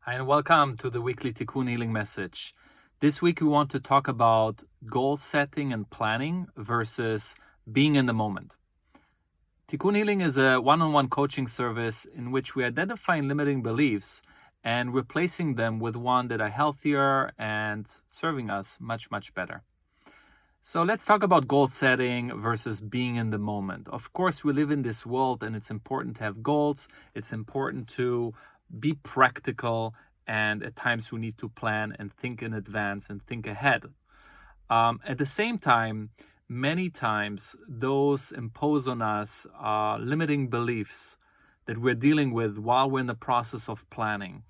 Hi, and welcome to the weekly Tikkun healing message. This week we want to talk about goal setting and planning versus being in the moment. Tikkun healing is a one-on-one coaching service in which we identify limiting beliefs and replacing them with one that are healthier and serving us much, much better. So let's talk about goal setting versus being in the moment. Of course, we live in this world and it's important to have goals. It's important to be practical, and at times we need to plan and think in advance and think ahead. At the same time, many times those impose on us limiting beliefs that we're dealing with while we're in the process of planning.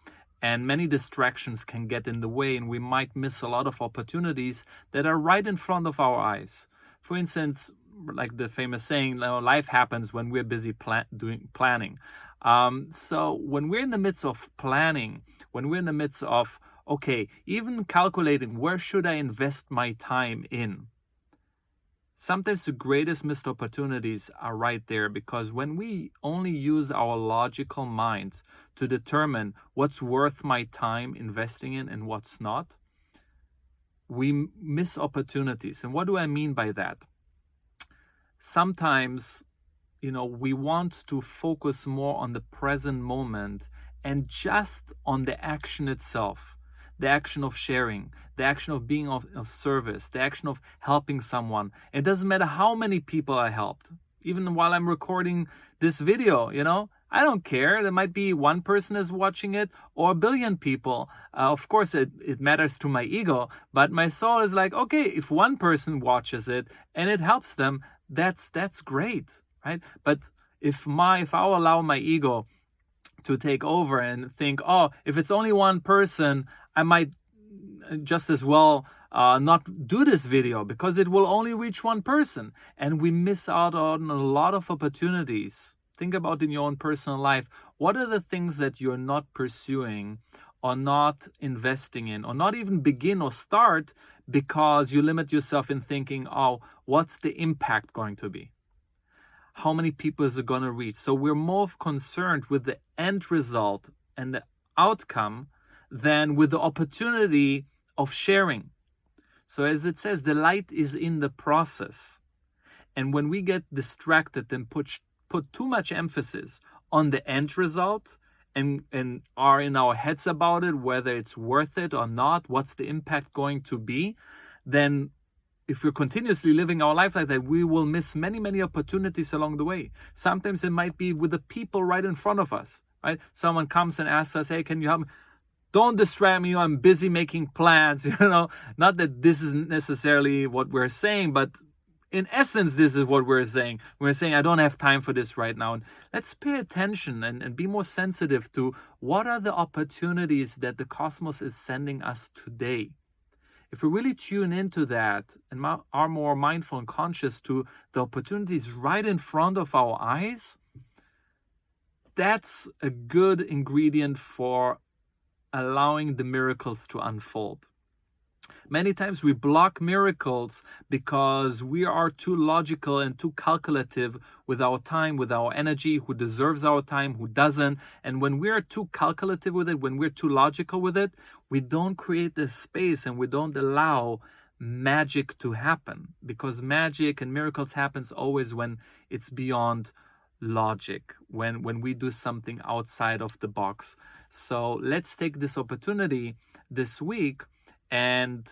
And many distractions can get in the way, and we might miss a lot of opportunities that are right in front of our eyes. For instance, like the famous saying, life happens when we're busy planning. So when we're in the midst of planning, when we're in the midst of, even calculating where should I invest my time in, sometimes the greatest missed opportunities are right there, because when we only use our logical minds to determine what's worth my time investing in and what's not, we miss opportunities. And what do I mean by that? Sometimes, we want to focus more on the present moment and just on the action itself, the action of sharing, the action of being of service, the action of helping someone. It doesn't matter how many people I helped. Even while I'm recording this video, I don't care. There might be one person is watching it or a billion people. Of course, it matters to my ego, but my soul is like, okay, if one person watches it and it helps them, that's great, right? But if I allow my ego to take over and think, if it's only one person, I might just as well not do this video because it will only reach one person. And we miss out on a lot of opportunities. Think about in your own personal life. What are the things that you're not pursuing or not investing in or not even begin or start because you limit yourself in thinking, what's the impact going to be? How many people is it going to reach? So we're more concerned with the end result and the outcome than with the opportunity of sharing. So as it says, the light is in the process. And when we get distracted and put too much emphasis on the end result and are in our heads about it, whether it's worth it or not, what's the impact going to be, then if we're continuously living our life like that, we will miss many, many opportunities along the way. Sometimes it might be with the people right in front of us, right? Someone comes and asks us, hey, can you help me? Don't distract me, I'm busy making plans, Not that this isn't necessarily what we're saying, but in essence, this is what we're saying. We're saying, I don't have time for this right now. And let's pay attention and be more sensitive to what are the opportunities that the cosmos is sending us today. If we really tune into that and are more mindful and conscious to the opportunities right in front of our eyes, that's a good ingredient for allowing the miracles to unfold. Many times we block miracles because we are too logical and too calculative with our time, with our energy, who deserves our time, who doesn't. And when we are too calculative with it, when we're too logical with it, we don't create the space and we don't allow magic to happen, because magic and miracles happens always when it's beyond logic, when we do something outside of the box. So let's take this opportunity this week and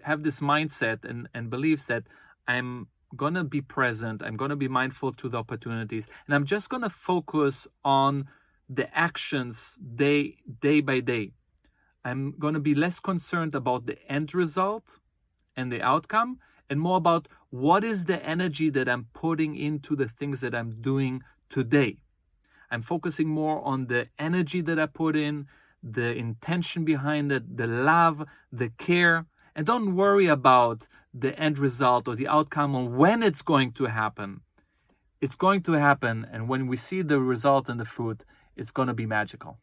have this mindset and beliefs that I'm going to be present, I'm going to be mindful to the opportunities, and I'm just going to focus on the actions day by day. I'm going to be less concerned about the end result and the outcome and more about what is the energy that I'm putting into the things that I'm doing today. I'm focusing more on the energy that I put in, the intention behind it, the love, the care, and don't worry about the end result or the outcome or when it's going to happen. It's going to happen, and when we see the result and the fruit, it's going to be magical.